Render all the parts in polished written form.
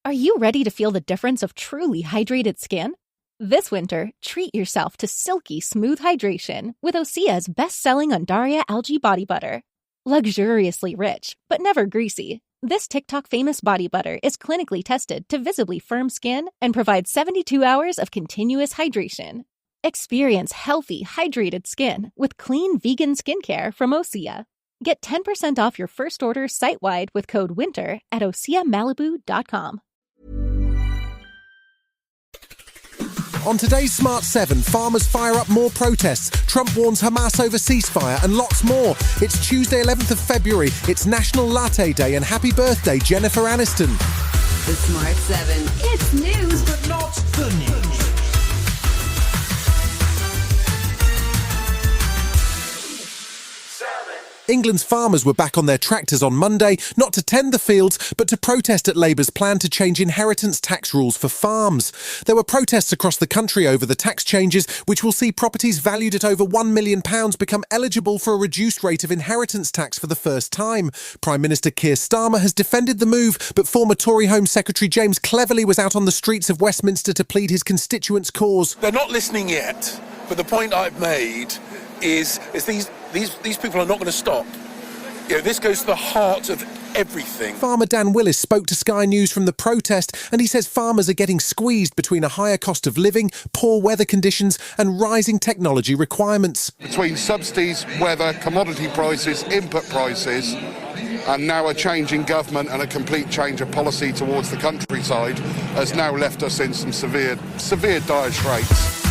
Are you ready to feel the difference of truly hydrated skin? This winter, treat yourself to silky, smooth hydration with Osea's best-selling Undaria Algae Body Butter. Luxuriously rich, but never greasy, this TikTok-famous body butter is clinically tested to visibly firm skin and provide 72 hours of continuous hydration. Experience healthy, hydrated skin with clean vegan skincare from Osea. Get 10% off your first order site-wide with code WINTER at OseaMalibu.com. On today's Smart 7, farmers fire up more protests, Trump warns Hamas over ceasefire, and lots more. It's Tuesday 11th of February, it's National Latte Day, and happy birthday, Jennifer Aniston. The Smart 7. It's news, but not the news. England's farmers were back on their tractors on Monday, not to tend the fields, but to protest at Labour's plan to change inheritance tax rules for farms. There were protests across the country over the tax changes, which will see properties valued at over £1 million become eligible for a reduced rate of inheritance tax for the first time. Prime Minister Keir Starmer has defended the move, but former Tory Home Secretary James Cleverly was out on the streets of Westminster to plead his constituents' cause. They're not listening yet, but the point I've made is these people are not going to stop. You know, this goes to the heart of everything. Farmer Dan Willis spoke to Sky News from the protest, and he says farmers are getting squeezed between a higher cost of living, poor weather conditions and rising technology requirements. Between subsidies, weather, commodity prices, input prices, and now a change in government and a complete change of policy towards the countryside has now left us in some severe dire straits.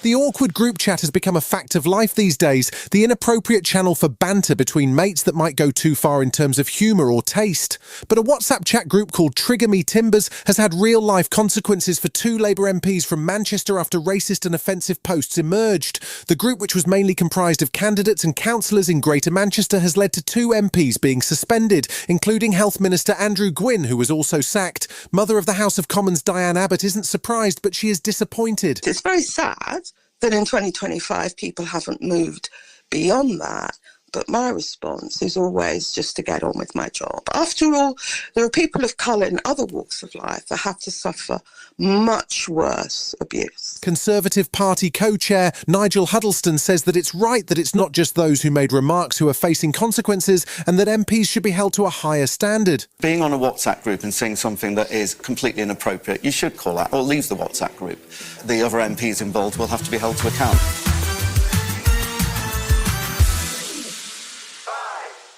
The awkward group chat has become a fact of life these days, the inappropriate channel for banter between mates that might go too far in terms of humour or taste. But a WhatsApp chat group called Trigger Me Timbers has had real-life consequences for two Labour MPs from Manchester after racist and offensive posts emerged. The group, which was mainly comprised of candidates and councillors in Greater Manchester, has led to two MPs being suspended, including Health Minister Andrew Gwynn, who was also sacked. Mother of the House of Commons Diane Abbott isn't surprised, but she is disappointed. It's very sad that in 2025 people haven't moved beyond that. But my response is always just to get on with my job. After all, there are people of colour in other walks of life that have to suffer much worse abuse. Conservative Party co-chair Nigel Huddleston says that it's right that it's not just those who made remarks who are facing consequences, and that MPs should be held to a higher standard. Being on a WhatsApp group and saying something that is completely inappropriate, you should call out or leave the WhatsApp group. The other MPs involved will have to be held to account.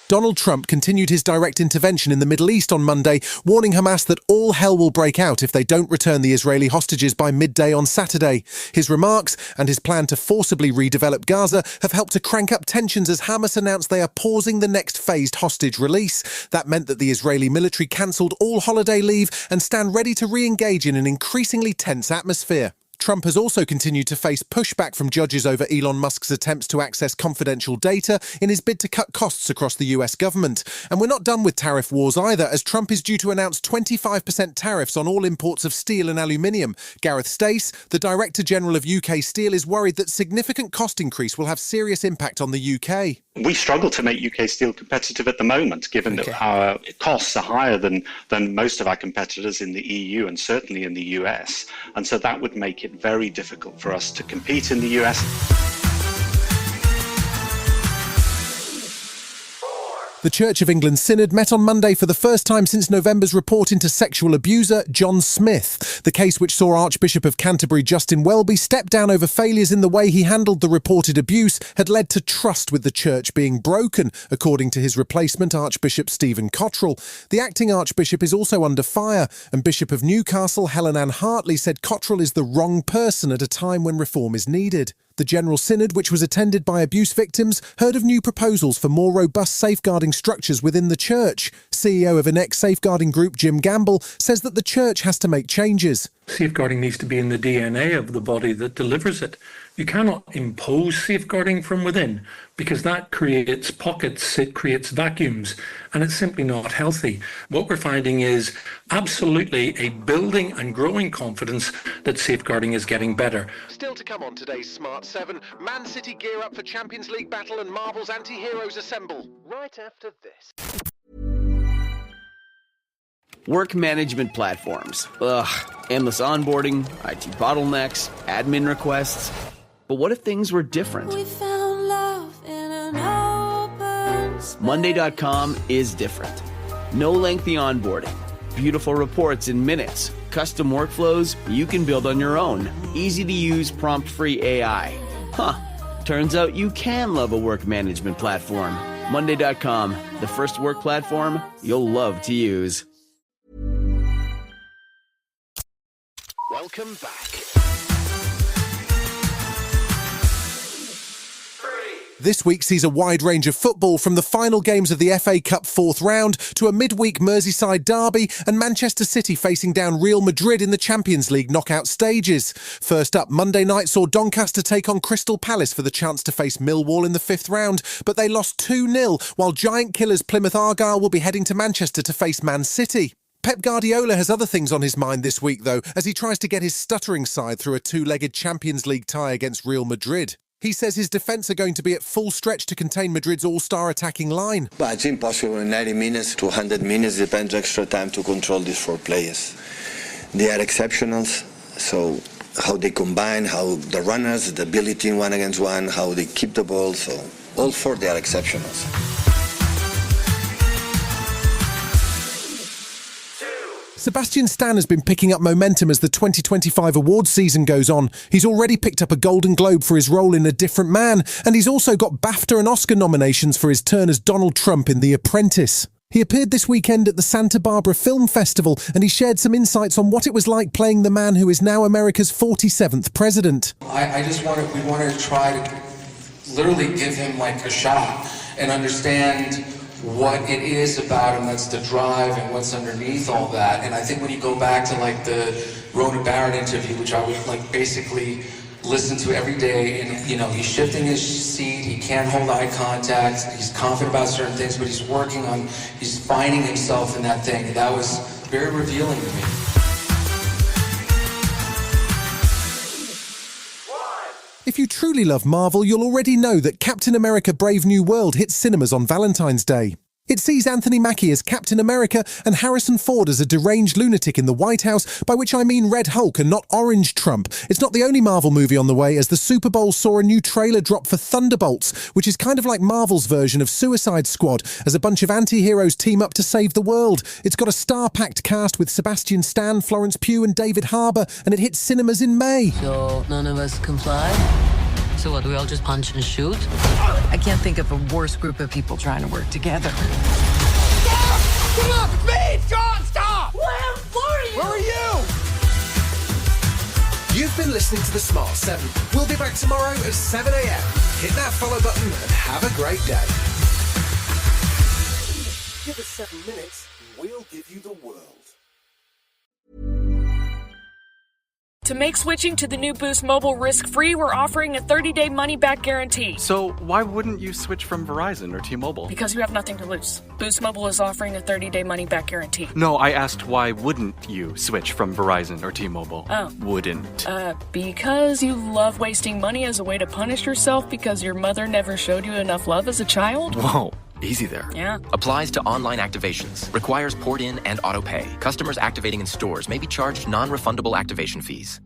Donald Trump continued his direct intervention in the Middle East on Monday, warning Hamas that all hell will break out if they don't return the Israeli hostages by midday on Saturday. His remarks and his plan to forcibly redevelop Gaza have helped to crank up tensions as Hamas announced they are pausing the next phased hostage release. That meant that the Israeli military cancelled all holiday leave and stand ready to re-engage in an increasingly tense atmosphere. Trump has also continued to face pushback from judges over Elon Musk's attempts to access confidential data in his bid to cut costs across the US government. And we're not done with tariff wars either, as Trump is due to announce 25% tariffs on all imports of steel and aluminium. Gareth Stace, the Director General of UK Steel, is worried that significant cost increase will have serious impact on the UK. We struggle to make UK steel competitive at the moment, given that our costs are higher than most of our competitors in the EU and certainly in the US. And so that would make it very difficult for us to compete in the US. The Church of England Synod met on Monday for the first time since November's report into sexual abuser John Smith. The case, which saw Archbishop of Canterbury Justin Welby step down over failures in the way he handled the reported abuse, had led to trust with the Church being broken, according to his replacement, Archbishop Stephen Cottrell. The acting Archbishop is also under fire, and Bishop of Newcastle Helen Ann Hartley said Cottrell is the wrong person at a time when reform is needed. The General Synod, which was attended by abuse victims, heard of new proposals for more robust safeguarding structures within the Church. CEO of Enact Safeguarding Group Jim Gamble says that the Church has to make changes. Safeguarding needs to be in the DNA of the body that delivers it. You cannot impose safeguarding from within, because that creates pockets, it creates vacuums, and it's simply not healthy. What we're finding is absolutely a building and growing confidence that safeguarding is getting better. Still to come on today's Smart 7, Man City gear up for Champions League battle and Marvel's anti-heroes assemble. Right after this. Work management platforms. Ugh, endless onboarding, IT bottlenecks, admin requests. But what if things were different? We found love in an open space. Monday.com is different. No lengthy onboarding. Beautiful reports in minutes. Custom workflows you can build on your own. Easy to use prompt-free AI. Huh. Turns out you can love a work management platform. Monday.com, the first work platform you'll love to use. Welcome back. This week sees a wide range of football, from the final games of the FA Cup fourth round to a midweek Merseyside derby and Manchester City facing down Real Madrid in the Champions League knockout stages. First up, Monday night saw Doncaster take on Crystal Palace for the chance to face Millwall in the fifth round, but they lost 2-0, while giant killers Plymouth Argyle will be heading to Manchester to face Man City. Pep Guardiola has other things on his mind this week, though, as he tries to get his stuttering side through a two-legged Champions League tie against Real Madrid. He says his defence are going to be at full stretch to contain Madrid's all-star attacking line. But it's impossible in 90 minutes to 100 minutes, depends extra time to control these four players. They are exceptionals, so how they combine, how the runners, the ability in one against one, how they keep the ball, so all four, they are exceptionals. Sebastian Stan has been picking up momentum as the 2025 awards season goes on. He's already picked up a Golden Globe for his role in A Different Man, and he's also got BAFTA and Oscar nominations for his turn as Donald Trump in The Apprentice. He appeared this weekend at the Santa Barbara Film Festival, and he shared some insights on what it was like playing the man who is now America's 47th president. We wanted to try to literally give him like a shot and understand what it is about him that's the drive and what's underneath all that. And I think when you go back to like the Rhoda Barrett interview, which I would like basically listen to every day, and you know, he's shifting his seat, he can't hold eye contact, he's confident about certain things, but he's finding himself in that thing. And that was very revealing to me. If you truly love Marvel, you'll already know that Captain America Brave New World hits cinemas on Valentine's Day. It sees Anthony Mackie as Captain America and Harrison Ford as a deranged lunatic in the White House, by which I mean Red Hulk and not Orange Trump. It's not the only Marvel movie on the way, as the Super Bowl saw a new trailer drop for Thunderbolts, which is kind of like Marvel's version of Suicide Squad, as a bunch of anti-heroes team up to save the world. It's got a star-packed cast with Sebastian Stan, Florence Pugh and David Harbour, and it hits cinemas in May. So none of us comply? So what, do we all just punch and shoot? I can't think of a worse group of people trying to work together. Stop! Come on, it's me! John, stop! Where are you? Where are you? You've been listening to The Smart 7. We'll be back tomorrow at 7 a.m. Hit that follow button and have a great day. Give us 7 minutes, we'll give you the world. To make switching to the new Boost Mobile risk-free, we're offering a 30-day money-back guarantee. So why wouldn't you switch from Verizon or T-Mobile? Because you have nothing to lose. Boost Mobile is offering a 30-day money-back guarantee. No, I asked why wouldn't you switch from Verizon or T-Mobile? Oh. Wouldn't. Because you love wasting money as a way to punish yourself because your mother never showed you enough love as a child? Whoa. Easy there. Yeah. Applies to online activations. Requires port in and auto pay. Customers activating in stores may be charged non-refundable activation fees.